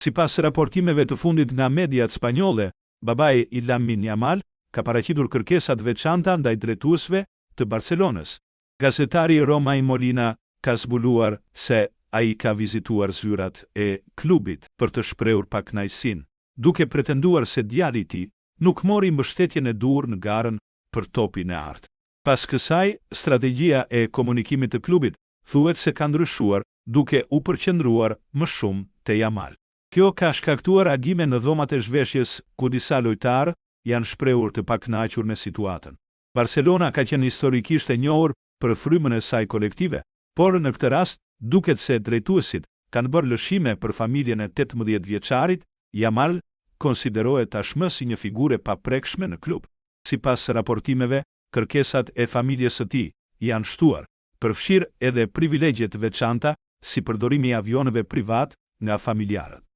Sipas raportimeve të fundit nga mediat spanjolle, babai i Lamine Yamal ka paraqitur kërkesa të veçanta ndaj drejtuesve të Barcelonës. Gazetari Romain Molina ka zbuluar se ai ka vizituar zyrat e klubit për të shprehur pakënaqësinë, duke pretenduar se djali i tij nuk mori mbështetjen e duhur në garën për topin e artë. Pas kësaj, strategjia e komunikimit të klubit thuhet se ka ndryshuar, duke u përqendruar më shumë te Yamal. Kjo ka shkaktuar agime në dhomat e zhveshjes ku disa lojtarë janë shprehur të pakënaqur me situatën. Barcelona ka qenë historikisht e njohur për frymën e saj kolektive, por në këtë rast duket se drejtuesit kanë bërë lëshime për familjen e 18 vjeçarit. Yamal konsiderohet tashmë si një figurë e paprekshme në klub. Sipas raportimeve, kërkesat e familjes së tij janë shtuar, përfshirë edhe privilegje të veçanta si përdorimi i avionëve privat nga familjarët.